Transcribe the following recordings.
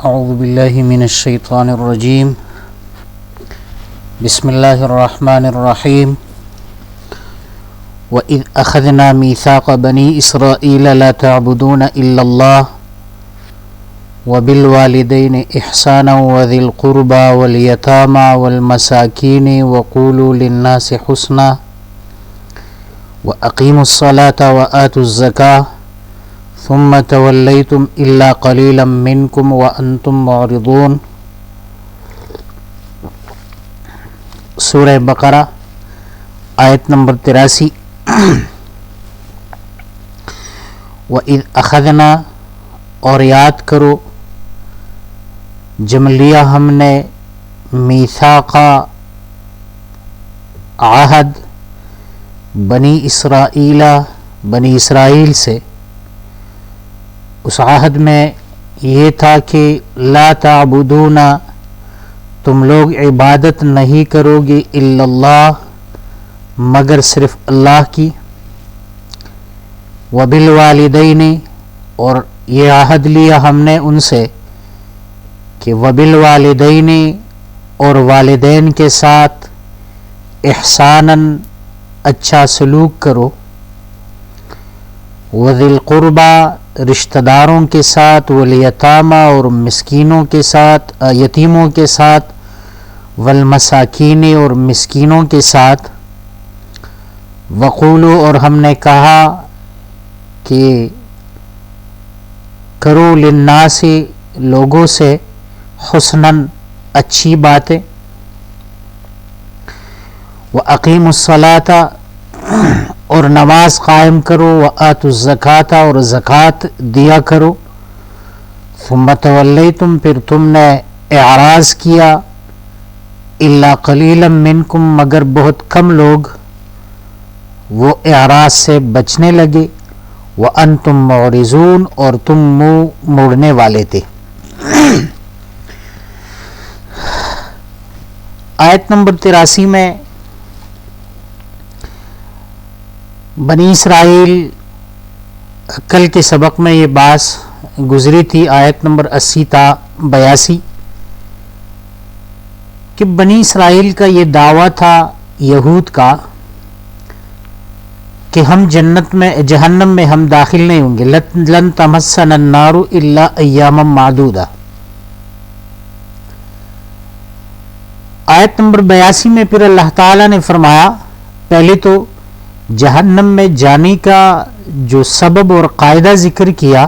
اعوذ باللہ من الشیطان الرجیم بسم اللہ الرحمن الرحیم وَإِذْ أَخَذْنَا مِيثَاقَ بَنِي إِسْرَائِيلَ لَا تَعْبُدُونَ إِلَّا اللَّهَ وَبِالْوَالِدَيْنِ إِحْسَانًا وَذِي الْقُرْبَى وَالْيَتَامَى وَالْمَسَاكِينِ وَقُولُوا لِلنَّاسِ حُسْنًا وَأَقِيمُوا الصَّلَاةَ وَآتُوا الزَّكَاةَ ثم تولیتم الا قلیلا منکم وانتم معرضون۔ سورہ بقرہ آیت نمبر 83۔ وَإِذْ أَخَذْنَا، اور یاد کرو جب لیا ہم نے میثاق عہد بنی اسرائیل سے۔ اس عہد میں یہ تھا کہ لا تعبدون، تم لوگ عبادت نہیں کرو گے الا اللہ، مگر صرف اللہ کی۔ وبالوالدین، اور یہ عہد لیا ہم نے ان سے کہ وبالوالدین، اور والدین کے ساتھ احساناً اچھا سلوک کرو۔ وذی القربى، رشتہ داروں کے ساتھ، والیتامى، اور مسکینوں کے ساتھ، یتیموں کے ساتھ، والمساکین، اور مسکینوں کے ساتھ۔ وقولوا، اور ہم نے کہا کہ کرو للناس، لوگوں سے، حسناً اچھی باتیں۔ وَأَقِيمُوا الصَّلَاةَ، اور نماز قائم کرو، وَآتُوا الزَّكَاةَ، اور زکوٰۃ دیا کرو۔ ثم تولیتم، پھر تم نے اعراض کیا، الا قلیلا منکم، مگر بہت کم لوگ وہ اعراض سے بچنے لگے۔ وانتم معرضون، اور تم منہ موڑنے والے تھے۔ آیت نمبر 83 میں بنی اسرائیل، کل کے سبق میں یہ بات گزری تھی، آیت نمبر 80 تا 82، کہ بنی اسرائیل کا یہ دعویٰ تھا یہود کا کہ ہم جہنم میں ہم داخل نہیں ہوں گے۔ لن تمسنا النار الا ایاما معدودہ۔ آیت نمبر 82 میں پھر اللہ تعالیٰ نے فرمایا، پہلے تو جہنم میں جانے کا جو سبب اور قاعدہ ذکر کیا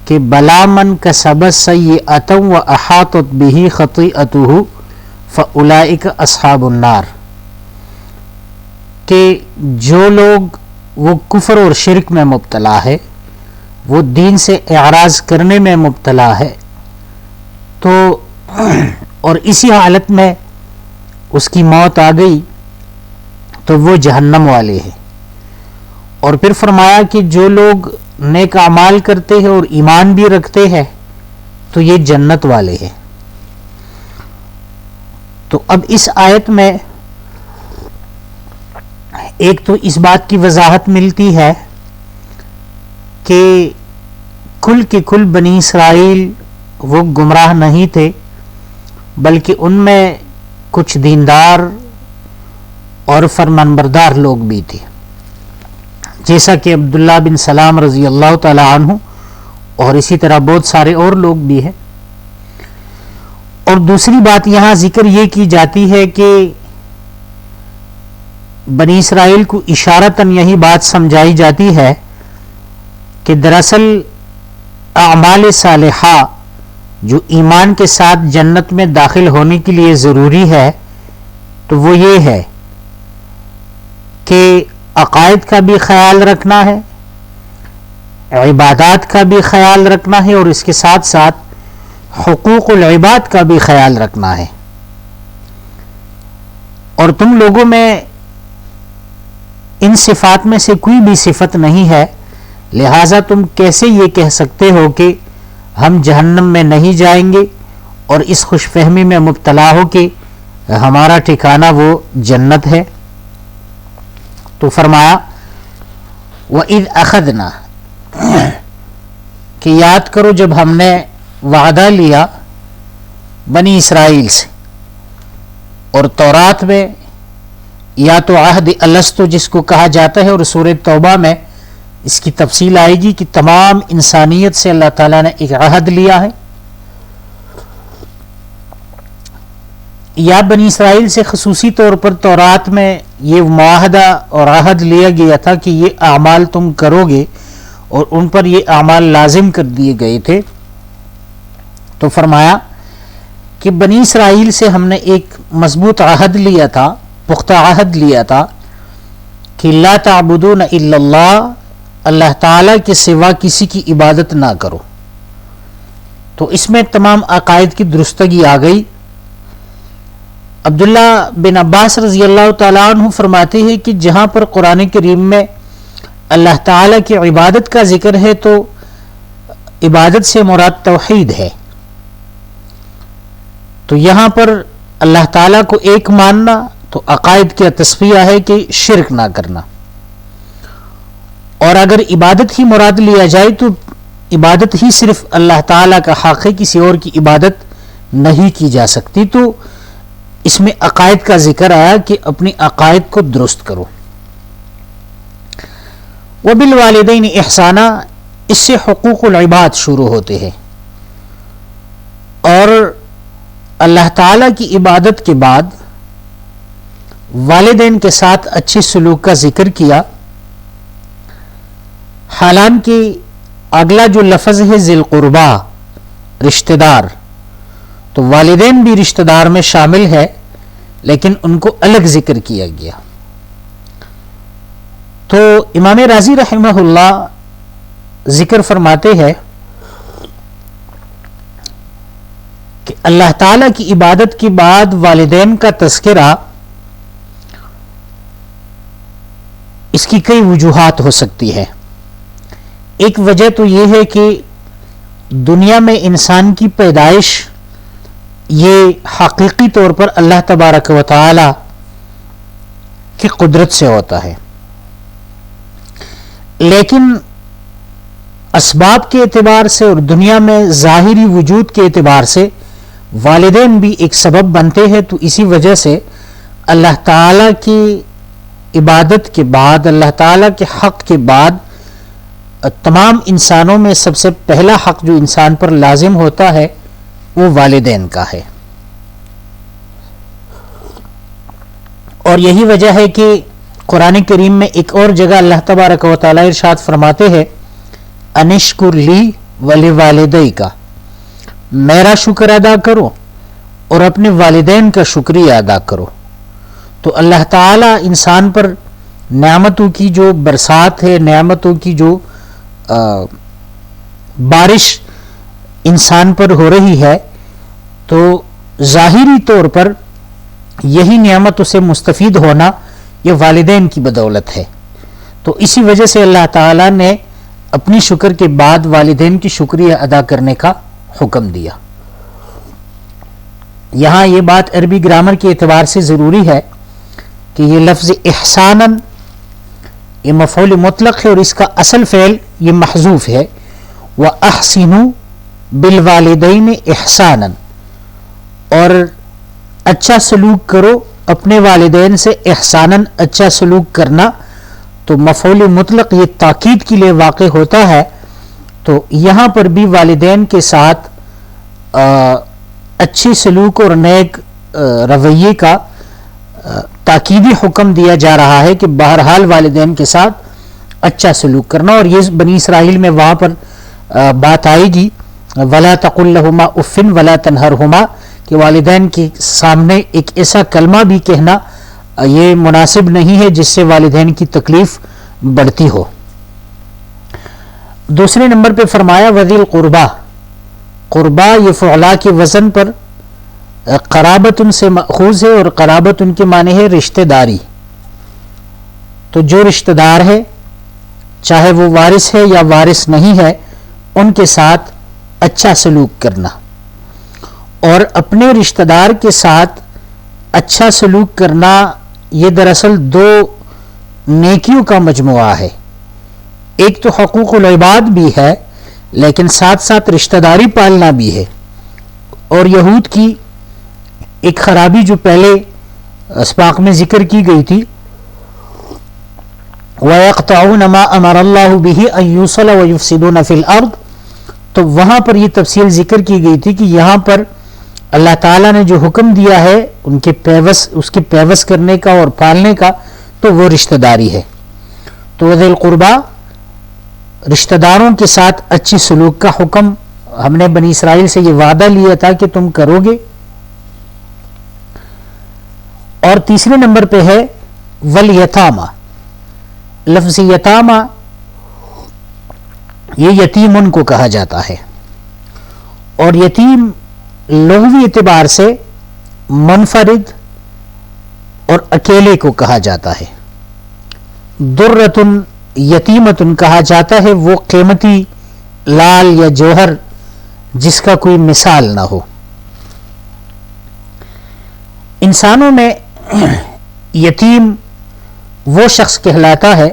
کہ بلا من کسب سیئۃ واحاطت بہ خطیئتہ فاولئک اصحاب النار، کہ جو لوگ وہ کفر اور شرک میں مبتلا ہے، وہ دین سے اعراض کرنے میں مبتلا ہے، تو اور اسی حالت میں اس کی موت آ گئی تو وہ جہنم والے ہیں۔ اور پھر فرمایا کہ جو لوگ نیک اعمال کرتے ہیں اور ایمان بھی رکھتے ہیں تو یہ جنت والے ہیں۔ تو اب اس آیت میں ایک تو اس بات کی وضاحت ملتی ہے کہ کل کے کل بنی اسرائیل وہ گمراہ نہیں تھے، بلکہ ان میں کچھ دیندار اور فرمانبردار لوگ بھی تھے، جیسا کہ عبداللہ بن سلام رضی اللہ تعالی عنہ، اور اسی طرح بہت سارے اور لوگ بھی ہیں۔ اور دوسری بات یہاں ذکر یہ کی جاتی ہے کہ بنی اسرائیل کو اشارتاً یہی بات سمجھائی جاتی ہے کہ دراصل اعمال صالحہ جو ایمان کے ساتھ جنت میں داخل ہونے کے لیے ضروری ہے، تو وہ یہ ہے کہ عقائد کا بھی خیال رکھنا ہے، عبادات کا بھی خیال رکھنا ہے، اور اس کے ساتھ ساتھ حقوق العباد کا بھی خیال رکھنا ہے۔ اور تم لوگوں میں ان صفات میں سے کوئی بھی صفت نہیں ہے، لہٰذا تم کیسے یہ کہہ سکتے ہو کہ ہم جہنم میں نہیں جائیں گے، اور اس خوش فہمی میں مبتلا ہو کہ ہمارا ٹھکانہ وہ جنت ہے۔ تو فرمایا وَإِذْ أَخَذْنَا، کہ یاد کرو جب ہم نے وعدہ لیا بنی اسرائیل سے، اور تورات میں یا تو عہد الستو جس کو کہا جاتا ہے، اور سورہ توبہ میں اس کی تفصیل آئے گی کہ تمام انسانیت سے اللہ تعالیٰ نے ایک عہد لیا ہے، یا بنی اسرائیل سے خصوصی طور پر تورات میں یہ معاہدہ اور عہد لیا گیا تھا کہ یہ اعمال تم کرو گے، اور ان پر یہ اعمال لازم کر دیے گئے تھے۔ تو فرمایا کہ بنی اسرائیل سے ہم نے ایک مضبوط عہد لیا تھا، پختہ عہد لیا تھا کہ لا تعبدون الا اللہ، اللہ تعالیٰ کے سوا کسی کی عبادت نہ کرو۔ تو اس میں تمام عقائد کی درستگی آ گئی۔ عبداللہ بن عباس رضی اللہ تعالیٰ عنہ فرماتے ہیں کہ جہاں پر قرآن کریم میں اللہ تعالیٰ کی عبادت کا ذکر ہے تو عبادت سے مراد توحید ہے، تو یہاں پر اللہ تعالیٰ کو ایک ماننا تو عقائد کا تصفیہ ہے کہ شرک نہ کرنا، اور اگر عبادت ہی مراد لیا جائے تو عبادت ہی صرف اللہ تعالیٰ کا حق ہے، کسی اور کی عبادت نہیں کی جا سکتی۔ تو اس میں عقائد کا ذکر آیا کہ اپنی عقائد کو درست کرو۔ وبالوالدین احسانا، اس سے حقوق العباد شروع ہوتے ہیں، اور اللہ تعالیٰ کی عبادت کے بعد والدین کے ساتھ اچھے سلوک کا ذکر کیا، حالانکہ اگلا جو لفظ ہے ذی القربا، رشتہ دار، تو والدین بھی رشتہ دار میں شامل ہے، لیکن ان کو الگ ذکر کیا گیا۔ تو امام رازی رحمہ اللہ ذکر فرماتے ہیں کہ اللہ تعالیٰ کی عبادت کے بعد والدین کا تذکرہ، اس کی کئی وجوہات ہو سکتی ہے۔ ایک وجہ تو یہ ہے کہ دنیا میں انسان کی پیدائش یہ حقیقی طور پر اللہ تبارک و تعالی کی قدرت سے ہوتا ہے، لیکن اسباب کے اعتبار سے اور دنیا میں ظاہری وجود کے اعتبار سے والدین بھی ایک سبب بنتے ہیں۔ تو اسی وجہ سے اللہ تعالیٰ کی عبادت کے بعد، اللہ تعالیٰ کے حق کے بعد، تمام انسانوں میں سب سے پہلا حق جو انسان پر لازم ہوتا ہے وہ والدین کا ہے۔ اور یہی وجہ ہے کہ قرآن کریم میں ایک اور جگہ اللہ تبارک و تعالی ارشاد فرماتے ہیں انشکر لی ولوالدیک، میرا شکر ادا کرو اور اپنے والدین کا شکریہ ادا کرو۔ تو اللہ تعالی انسان پر نعمتوں کی جو برسات ہے، نعمتوں کی جو بارش انسان پر ہو رہی ہے، تو ظاہری طور پر یہی نعمتوں سے مستفید ہونا یہ والدین کی بدولت ہے۔ تو اسی وجہ سے اللہ تعالیٰ نے اپنی شکر کے بعد والدین کی شکریہ ادا کرنے کا حکم دیا۔ یہاں یہ بات عربی گرامر کے اعتبار سے ضروری ہے کہ یہ لفظ احساناً یہ مفعول مطلق ہے، اور اس کا اصل فعل یہ محذوف ہے، وَأَحْسِنُوا بِالْوَالِدَيْنِ احساناً، اور اچھا سلوک کرو اپنے والدین سے، احساناً اچھا سلوک کرنا۔ تو مفعول مطلق یہ تاکید کے لیے واقع ہوتا ہے، تو یہاں پر بھی والدین کے ساتھ اچھی سلوک اور نیک رویے کا تاکیدی حکم دیا جا رہا ہے کہ بہرحال والدین کے ساتھ اچھا سلوک کرنا۔ اور یہ بنی اسرائیل میں وہاں پر بات آئے گی وَلَا تَقُلْ لَهُمَا أُفٍّ وَلَا تَنْهَرْهُمَا، کہ والدین کے سامنے ایک ایسا کلمہ بھی کہنا یہ مناسب نہیں ہے جس سے والدین کی تکلیف بڑھتی ہو۔ دوسرے نمبر پہ فرمایا وذی القربا، قربا یہ فعلا کے وزن پر قرابت ان سے ماخوذ ہے، اور قرابت ان کے معنی ہے رشتہ داری۔ تو جو رشتہ دار ہے چاہے وہ وارث ہے یا وارث نہیں ہے، ان کے ساتھ اچھا سلوک کرنا، اور اپنے رشتہ دار کے ساتھ اچھا سلوک کرنا یہ دراصل دو نیکیوں کا مجموعہ ہے۔ ایک تو حقوق العباد بھی ہے، لیکن ساتھ ساتھ رشتہ داری پالنا بھی ہے. اور یہود کی ایک خرابی جو پہلے اسباق میں ذکر کی گئی تھی، وَيَقْطَعُونَ مَا أَمَرَ اللَّهُ بِهِ أَن يُوصَلَ وَيُفْسِدُونَ فِي الْأَرْضِ، تو وہاں پر یہ تفصیل ذکر کی گئی تھی کہ یہاں پر اللہ تعالیٰ نے جو حکم دیا ہے ان کے اس کے پیوست کرنے کا اور پالنے کا، تو وہ رشتہ داری ہے. تو ذی القربہ، رشتہ داروں کے ساتھ اچھی سلوک کا حکم ہم نے بنی اسرائیل سے یہ وعدہ لیا تھا کہ تم کرو گے. اور تیسرے نمبر پہ ہے والیتامہ. لفظ یتامہ یہ یتیمن کو کہا جاتا ہے، اور یتیم لغوی اعتبار سے منفرد اور اکیلے کو کہا جاتا ہے. درتن یتیمتن کہا جاتا ہے وہ قیمتی لال یا جوہر جس کا کوئی مثال نہ ہو. انسانوں میں یتیم وہ شخص کہلاتا ہے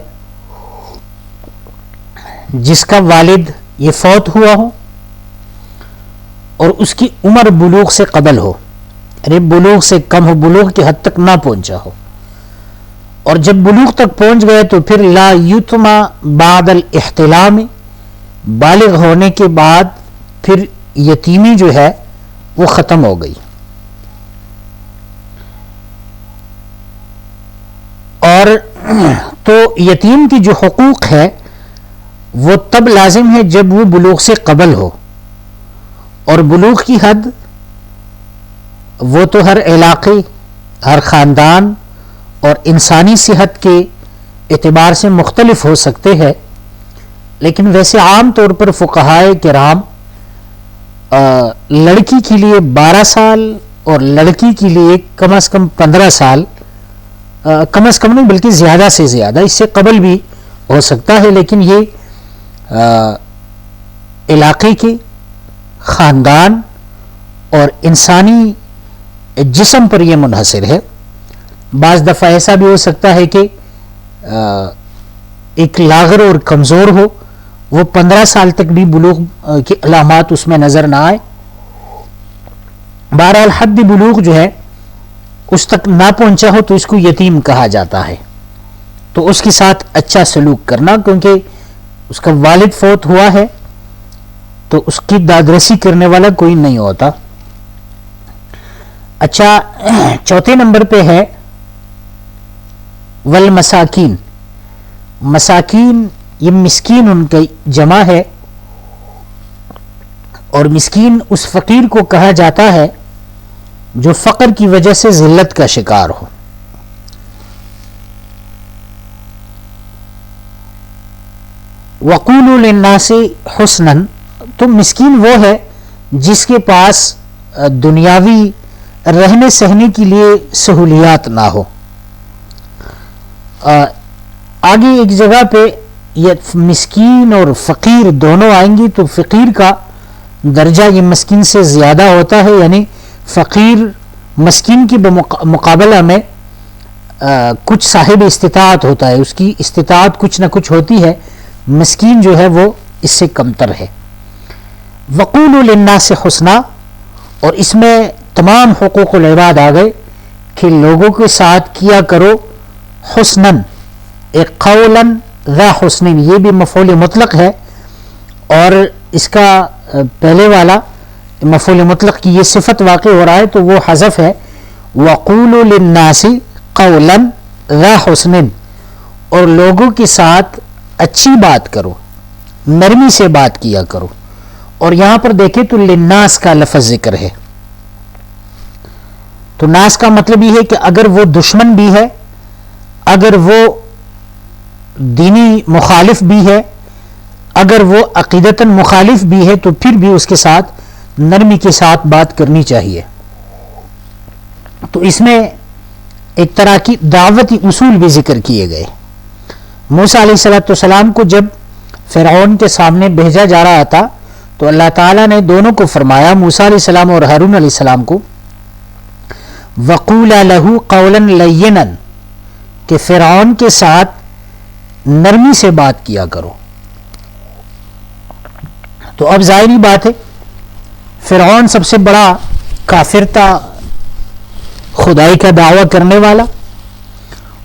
جس کا والد یہ فوت ہوا ہو اور اس کی عمر بلوغ سے قبل ہو، یعنی بلوغ سے کم ہو، بلوغ کی حد تک نہ پہنچا ہو، اور جب بلوغ تک پہنچ گئے تو پھر لا یتما بعد الاحتلام، بالغ ہونے کے بعد پھر یتیمی جو ہے وہ ختم ہو گئی. اور تو یتیم کی جو حقوق ہے وہ تب لازم ہے جب وہ بلوغ سے قبل ہو، اور بلوغ کی حد وہ تو ہر علاقے، ہر خاندان اور انسانی صحت کے اعتبار سے مختلف ہو سکتے ہیں. لیکن ویسے عام طور پر فقہائے کرام لڑکی کے لیے 12 سال اور لڑکی کے لیے کم از کم 15 سال، کم از کم نہیں بلکہ زیادہ سے زیادہ، اس سے قبل بھی ہو سکتا ہے، لیکن یہ علاقے کے، خاندان اور انسانی جسم پر یہ منحصر ہے. بعض دفعہ ایسا بھی ہو سکتا ہے کہ ایک لاغر اور کمزور ہو، وہ 15 سال تک بھی بلوغ کی علامات اس میں نظر نہ آئے. بہرحال حد بلوغ جو ہے اس تک نہ پہنچا ہو تو اس کو یتیم کہا جاتا ہے. تو اس کے ساتھ اچھا سلوک کرنا، کیونکہ اس کا والد فوت ہوا ہے تو اس کی دادرسی کرنے والا کوئی نہیں ہوتا. اچھا، چوتھے نمبر پہ ہے والمساکین. مساکین یہ مسکین ان کی جمع ہے، اور مسکین اس فقیر کو کہا جاتا ہے جو فقر کی وجہ سے ذلت کا شکار ہو. وَقُولُوا لِلنَّاسِ حُسْنًا، تو مسکین وہ ہے جس کے پاس دنیاوی رہنے سہنے کے لیے سہولیات نہ ہو. آگے ایک جگہ پہ یہ مسکین اور فقیر دونوں آئیں گی تو فقیر کا درجہ یہ مسکین سے زیادہ ہوتا ہے، یعنی فقیر مسکین کی مقابلہ میں کچھ صاحب استطاعت ہوتا ہے، اس کی استطاعت کچھ نہ کچھ ہوتی ہے، مسکین جو ہے وہ اس سے کمتر ہے. وَقُولُوا لِلنَّاسِ حُسْنًا، اور اس میں تمام حقوق العباد آ گئے کہ لوگوں کے ساتھ کیا کرو حسناً، ایک قولاً ذا حسن، یہ بھی مفعول مطلق ہے، اور اس کا پہلے والا مفعول مطلق کی یہ صفت واقع ہو رہا ہے تو وہ حذف ہے. وَقُولُوا لِلنَّاسِ قَوْلًا ذَا حُسْنٍ، اور لوگوں کے ساتھ اچھی بات کرو، نرمی سے بات کیا کرو. اور یہاں پر دیکھیں تو للناس کا لفظ ذکر ہے، تو ناس کا مطلب یہ ہے کہ اگر وہ دشمن بھی ہے، اگر وہ دینی مخالف بھی ہے، اگر وہ عقیدتاً مخالف بھی ہے تو پھر بھی اس کے ساتھ نرمی کے ساتھ بات کرنی چاہیے. تو اس میں ایک طرح کی دعوتی اصول بھی ذکر کیے گئے. موسیٰ علیہ السلام کو جب فرعون کے سامنے بھیجا جا رہا تھا تو اللہ تعالیٰ نے دونوں کو فرمایا، موسیٰ علیہ السلام اور ہارون علیہ السلام کو، وَقُولَا لَهُ قَوْلًا لَيِّنًا، کہ فرعون کے ساتھ نرمی سے بات کیا کرو. تو اب ظاہری بات ہے فرعون سب سے بڑا کافر تھا، خدائی کا دعویٰ کرنے والا،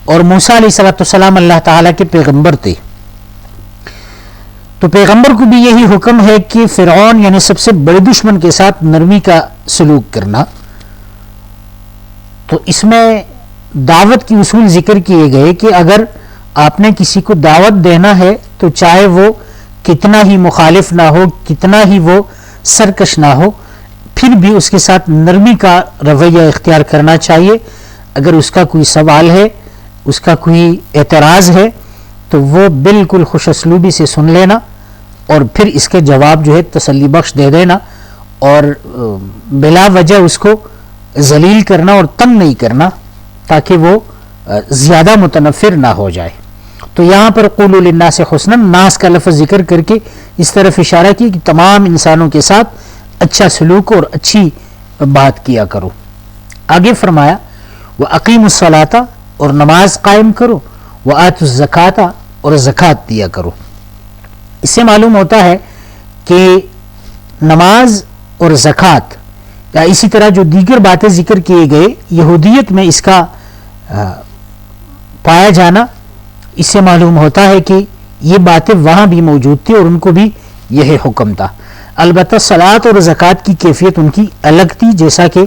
اور موسیٰ علیہ السلام اللہ تعالیٰ کے پیغمبر تھے. تو پیغمبر کو بھی یہی حکم ہے کہ فرعون یعنی سب سے بڑے دشمن کے ساتھ نرمی کا سلوک کرنا. تو اس میں دعوت کی اصول ذکر کیے گئے کہ اگر آپ نے کسی کو دعوت دینا ہے تو چاہے وہ کتنا ہی مخالف نہ ہو، کتنا ہی وہ سرکش نہ ہو، پھر بھی اس کے ساتھ نرمی کا رویہ اختیار کرنا چاہیے. اگر اس کا کوئی سوال ہے، اس کا کوئی اعتراض ہے، تو وہ بالکل خوش اسلوبی سے سن لینا اور پھر اس کے جواب جو ہے تسلی بخش دے دینا، اور بلا وجہ اس کو ذلیل کرنا اور تنگ نہیں کرنا تاکہ وہ زیادہ متنفر نہ ہو جائے. تو یہاں پر قولوا للناس حسنا، ناس کا لفظ ذکر کر کے اس طرف اشارہ کی کہ تمام انسانوں کے ساتھ اچھا سلوک اور اچھی بات کیا کرو. آگے فرمایا وَأَقِيمُوا الصَّلَاةَ، اور نماز قائم کرو، وَآتُوا الزَّكَاةَ، اور زکوٰۃ دیا کرو. اس سے معلوم ہوتا ہے کہ نماز اور زکوٰۃ یا اسی طرح جو دیگر باتیں ذکر کیے گئے یہودیت میں اس کا پایا جانا، اس سے معلوم ہوتا ہے کہ یہ باتیں وہاں بھی موجود تھی اور ان کو بھی یہ حکم تھا. البتہ صلاۃ اور زکوٰۃ کی کیفیت ان کی الگ تھی، جیسا کہ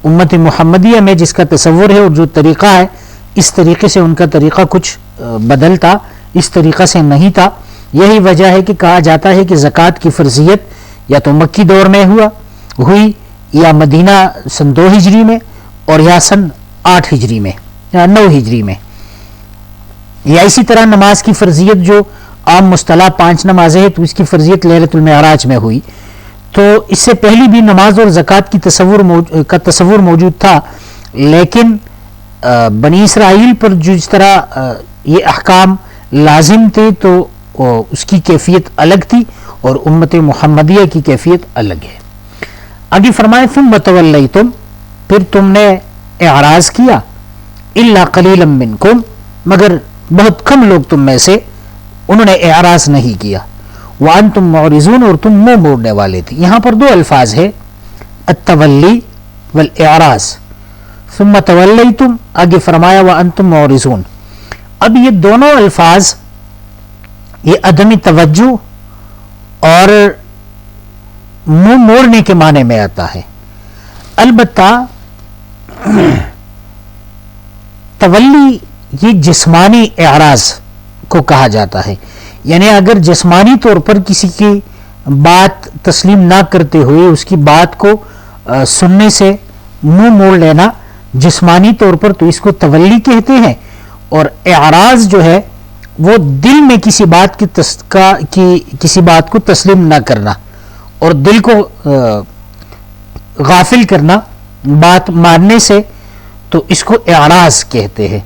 امت محمدیہ میں جس کا تصور ہے اور جو طریقہ ہے اس طریقے سے ان کا طریقہ کچھ بدل تھا، اس طریقہ سے نہیں تھا. یہی وجہ ہے کہ کہا جاتا ہے کہ زکوٰۃ کی فرضیت یا تو مکی دور میں ہوئی یا مدینہ سن 2 ہجری میں اور یا سن 8 ہجری میں یا 9 ہجری میں. یا اسی طرح نماز کی فرضیت جو عام مصطلح 5 نمازیں ہیں تو اس کی فرضیت لیلۃ المعراج میں ہوئی. تو اس سے پہلی بھی نماز اور زکوٰۃ کی تصور موجود تھا، لیکن بنی اسرائیل پر جس طرح یہ احکام لازم تھے تو اس کی کیفیت الگ تھی اور امت محمدیہ کی کیفیت الگ ہے. آگے فرمائے ثم تولیتم، پھر تم نے اعراض کیا، الا قلیلا منکم، مگر بہت کم لوگ تم میں سے انہوں نے اعراض نہیں کیا. وانتم معرضون، اور تم منہ موڑنے والے تھے. یہاں پر 2 الفاظ ہے التولی والاعراض. ثم تولیتم، آگے فرمایا وانتم معرضون. اب یہ دونوں الفاظ یہ عدم توجہ اور منہ موڑنے کے معنی میں آتا ہے. البتہ تولی یہ جسمانی اعراض کو کہا جاتا ہے، یعنی اگر جسمانی طور پر کسی کی بات تسلیم نہ کرتے ہوئے اس کی بات کو سننے سے منہ موڑ لینا جسمانی طور پر، تو اس کو تولی کہتے ہیں. اور اعراض جو ہے وہ دل میں کسی بات کو تسلیم نہ کرنا اور دل کو غافل کرنا بات ماننے سے، تو اس کو اعراض کہتے ہیں.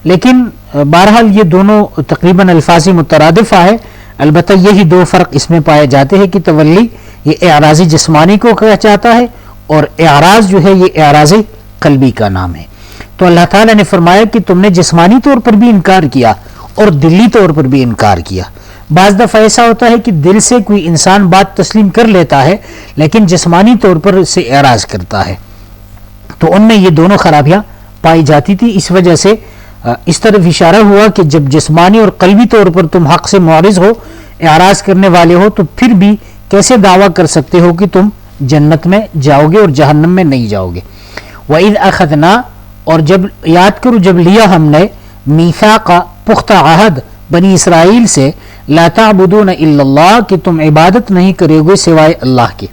لیکن بہرحال یہ دونوں تقریباً الفاظ مترادفہ ہے. البتہ یہی 2 فرق اس میں پائے جاتے ہیں کہ تولی یہ اعراض جسمانی کو کہا جاتا ہے اور اعراض جو ہے یہ اعراض قلبی کا نام ہے. تو اللہ تعالیٰ نے فرمایا کہ تم نے جسمانی طور پر بھی انکار کیا اور دلی طور پر بھی انکار کیا. بعض دفعہ ایسا ہوتا ہے کہ دل سے کوئی انسان بات تسلیم کر لیتا ہے لیکن جسمانی طور پر اسے اعراض کرتا ہے، تو ان میں یہ دونوں خرابیاں پائی جاتی تھی. اس وجہ سے اس طرف اشارہ ہوا کہ جب جسمانی اور قلبی طور پر تم حق سے معرض ہو، اعراض کرنے والے ہو، تو پھر بھی کیسے دعویٰ کر سکتے ہو کہ تم جنت میں جاؤ گے اور جہنم میں نہیں جاؤ گے. وَإِذْ أَخَذْنَا، اور جب یاد کرو جب لیا ہم نے میثاق پختہ عہد بنی اسرائیل سے، لا تعبدون الا اللہ، کہ تم عبادت نہیں کرے گے سوائے اللہ کے،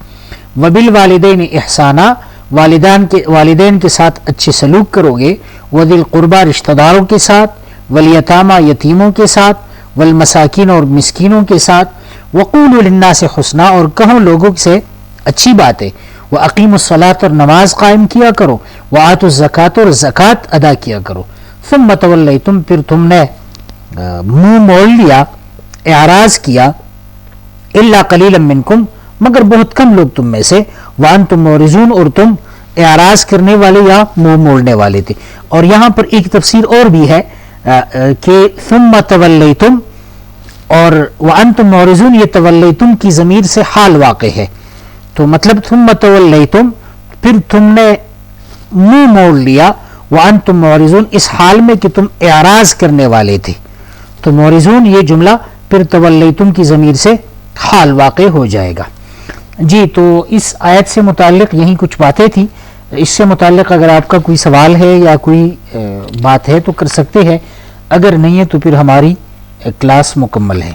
وبالوالدین احسانا، والدین کے ساتھ اچھے سلوک کرو گے، وذی القربى، رشتہ داروں کے ساتھ، والیتامی، یتیموں کے ساتھ، والمساکین، اور مسکینوں کے ساتھ، وقولوا للناس حسنا، اور کہو لوگوں سے اچھی باتیں، واقیموا الصلاۃ، اور نماز قائم کیا کرو، وآتوا الزکاۃ، اور زکوٰۃ ادا کیا کرو. ثم تولیتم، پھر تم نے منہ موڑ لیا، اعراض کیا، الا قلیلا منکم، مگر بہت کم لوگ تم میں سے، وانتم معرضون، اور تم اعراض کرنے والے یا منہ موڑنے والے تھے. اور یہاں پر ایک تفسیر اور بھی ہے کہ ثم تولیتم، اور وانتم معرضون یہ تولیتم کی ضمیر سے حال واقع ہے، تو مطلب ثم تولیتم، پھر تم نے منہ موڑ لیا، وانتم معرضون اس حال میں کہ تم اعراض کرنے والے تھے، تو معرضون یہ جملہ پھر تولیتم کی ضمیر سے حال واقع ہو جائے گا۔ جی، تو اس آیت سے متعلق یہی کچھ باتیں تھیں، اس سے متعلق اگر آپ کا کوئی سوال ہے یا کوئی بات ہے تو کر سکتے ہیں، اگر نہیں ہے تو پھر ہماری کلاس مکمل ہے۔